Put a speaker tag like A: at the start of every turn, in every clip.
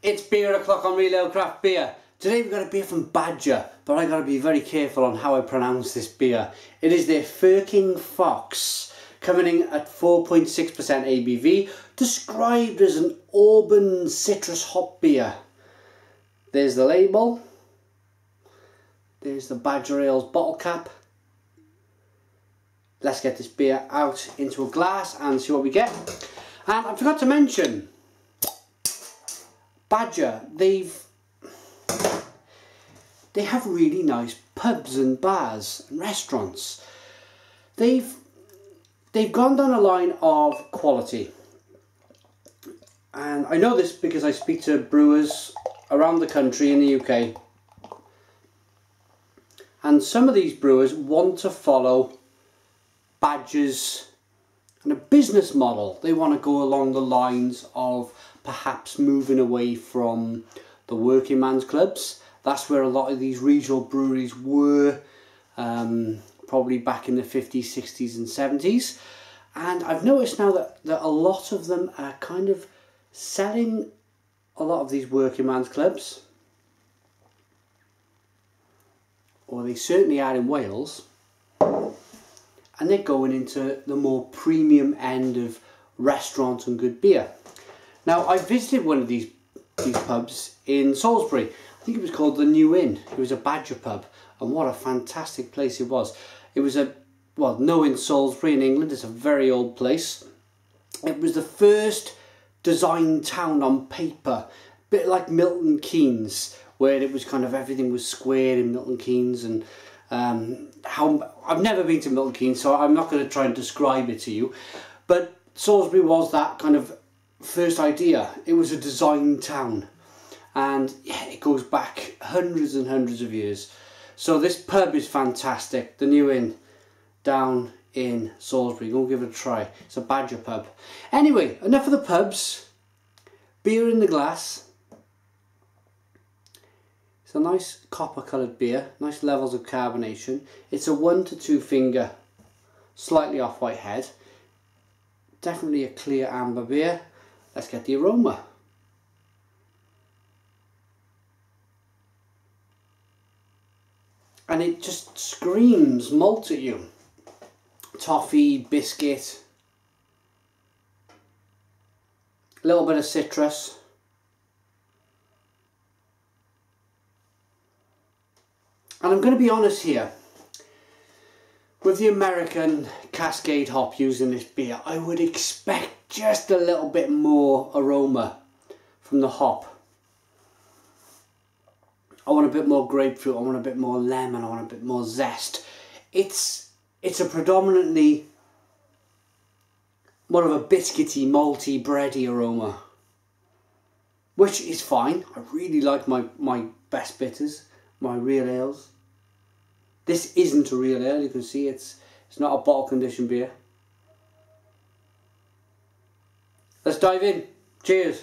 A: It's beer o'clock on Real Ale Craft Beer. Today we've got a beer from Badger, but I got to be very careful on how I pronounce this beer. It is their Firkin Fox, coming in at 4.6% ABV, described as an Auburn citrus hop beer. There's the label. There's the Badger Ale's bottle cap. Let's get this beer out into a glass and see what we get. And I forgot to mention, Badger, they have really nice pubs and bars and restaurants. They've gone down a line of quality, and I know this because I speak to brewers around the country in the UK, and some of these brewers want to follow Badger's kind of business model. They want to go along the lines of perhaps moving away from the working man's clubs. That's where a lot of these regional breweries were, probably back in the 50s, 60s and 70s. And I've noticed now that a lot of them are kind of selling a lot of these working man's clubs. Or they certainly are in Wales. And they're going into the more premium end of restaurant and good beer. Now, I visited one of these pubs in Salisbury. I think it was called the New Inn. It was a Badger pub, and what a fantastic place it was. It was New Inn Salisbury in England. It's a very old place. It was the first designed town on paper, a bit like Milton Keynes, where it was kind of everything was square in Milton Keynes. And I've never been to Milton Keynes, so I'm not going to try and describe it to you. But Salisbury was that kind of first idea. It was a designed town, and yeah, it goes back hundreds and hundreds of years. So this pub is fantastic, the New Inn down in Salisbury. Go and give it a try. It's a Badger pub. Anyway, enough of the pubs. Beer in the glass. It's a nice copper coloured beer, nice levels of carbonation. It's a 1 to 2 finger, slightly off white head. Definitely a clear amber beer. Let's get the aroma. And it just screams malt at you. Toffee, biscuit, a little bit of citrus. And I'm going to be honest here, with the American Cascade hop used in this beer, I would expect just a little bit more aroma from the hop. I want a bit more grapefruit, I want a bit more lemon, I want a bit more zest. It's a predominantly more of a biscuity, malty, bready aroma, which is fine. I really like my best bitters, my real ales. This isn't a real ale, you can see it's not a bottle conditioned beer. Let's dive in. Cheers.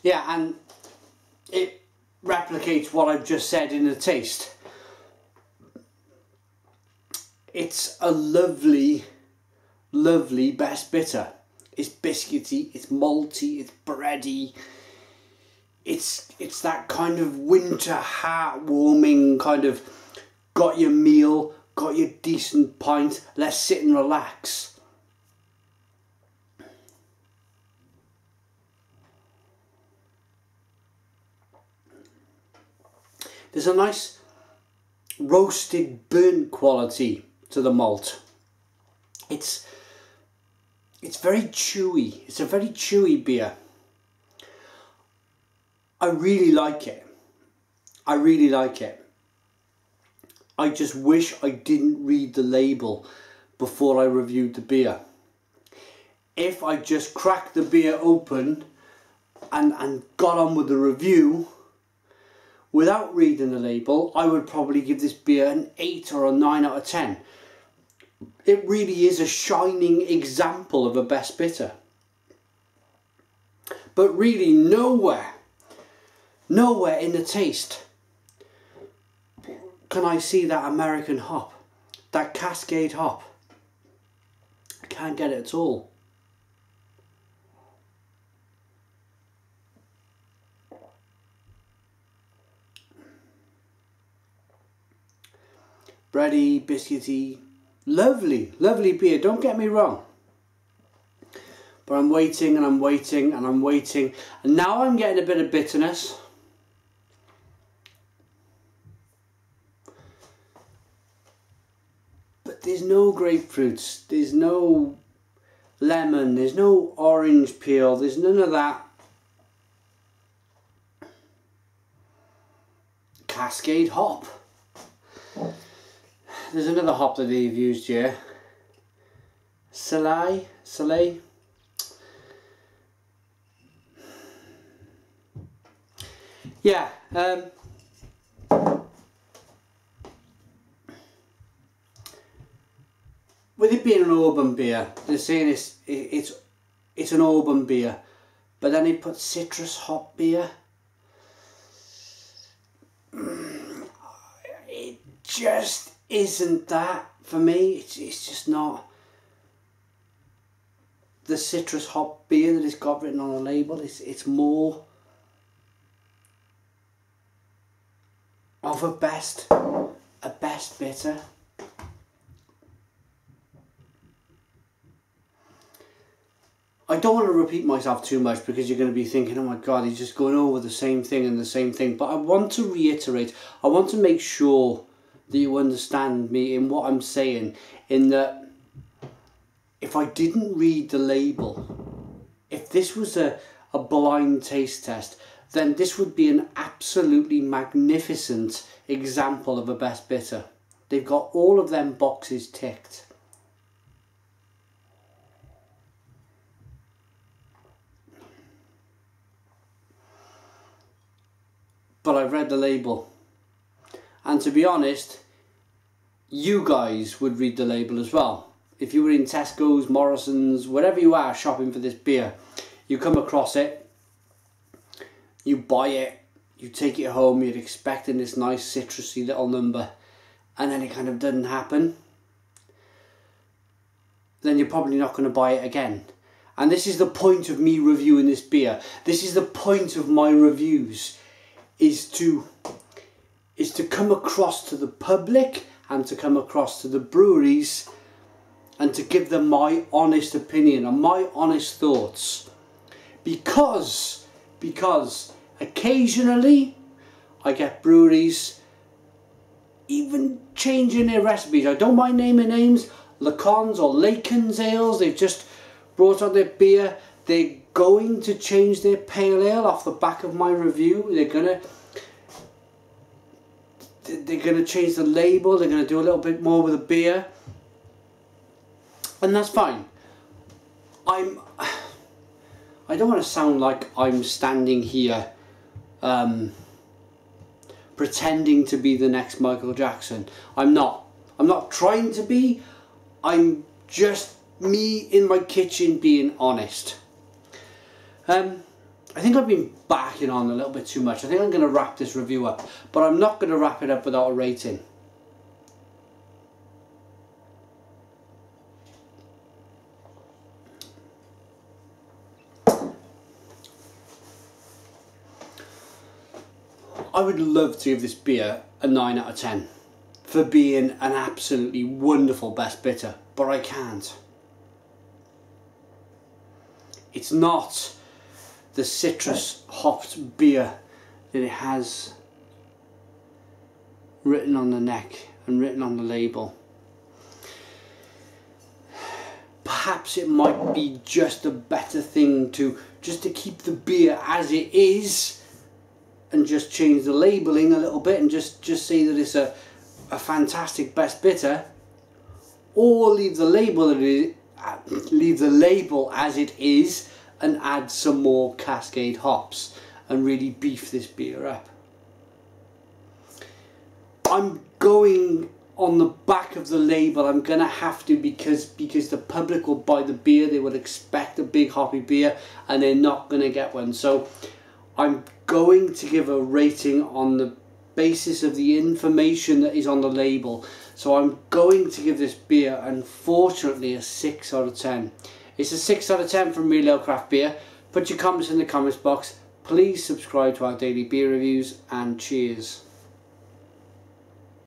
A: Yeah, and it replicates what I've just said in the taste. It's a lovely, lovely best bitter. It's biscuity, it's malty, it's bready. It's that kind of winter heartwarming kind of got your meal, got your decent pint, let's sit and relax. There's a nice roasted burnt quality to the malt. It's very chewy. It's a very chewy beer. I really like it. I really like it. I just wish I didn't read the label before I reviewed the beer. If I just cracked the beer open and got on with the review, without reading the label, I would probably give this beer an 8 or a 9 out of 10. it really is a shining example of a best bitter. But really nowhere in the taste can I see that American hop, that Cascade hop. I can't get it at all. Bready, biscuity, lovely beer, don't get me wrong. But I'm waiting and I'm waiting and I'm waiting, and now I'm getting a bit of bitterness. But there's no grapefruits, there's no lemon, there's no orange peel, there's none of that. Cascade hop. There's another hop that they've used here. Soleil. Yeah. With it being an Auburn beer, they're saying it's an Auburn beer, but then they put citrus hop beer. It just isn't that for me. It's just not the citrus hop beer that it's got written on the label. It's more of a best bitter. I don't want to repeat myself too much because you're going to be thinking, oh my God, he's just going over the same thing and the same thing. But I want to reiterate, I want to make sure that you understand me in what I'm saying, in that if I didn't read the label, if this was a blind taste test, then this would be an absolutely magnificent example of a best bitter. They've got all of them boxes ticked. But I've read the label, and to be honest, you guys would read the label as well. If you were in Tesco's, Morrison's, wherever you are shopping for this beer, you come across it, you buy it, you take it home, you're expecting this nice citrusy little number, and then it kind of doesn't happen, then you're probably not going to buy it again. And this is the point of me reviewing this beer. This is the point of my reviews, is to come across to the public and to come across to the breweries and to give them my honest opinion and my honest thoughts. Because occasionally I get breweries even changing their recipes. I don't mind naming names, Lacon's or Lacon's Ales, they've just brought out their beer. They're going to change their pale ale off the back of my review. They're gonna change the label. They're gonna do a little bit more with the beer, and that's fine. I don't want to sound like I'm standing here pretending to be the next Michael Jackson. I'm not trying to be. I'm just me in my kitchen being honest. I think I've been backing on a little bit too much. I think I'm going to wrap this review up, but I'm not going to wrap it up without a rating. I would love to give this beer a 9 out of 10 for being an absolutely wonderful best bitter, but I can't. It's not the citrus hopped beer that it has written on the neck and written on the label. Perhaps it might be just a better thing to keep the beer as it is and just change the labelling a little bit and just say that it's a fantastic best bitter, or leave the label as it is and add some more Cascade hops and really beef this beer up. I'm going on the back of the label. I'm gonna have to, because the public will buy the beer, they will expect a big hoppy beer and they're not gonna get one. So I'm going to give a rating on the basis of the information that is on the label. So I'm going to give this beer, unfortunately, a 6 out of 10. It's a 6 out of 10 from Real Ale Craft Beer. Put your comments in the comments box. Please subscribe to our daily beer reviews, and cheers.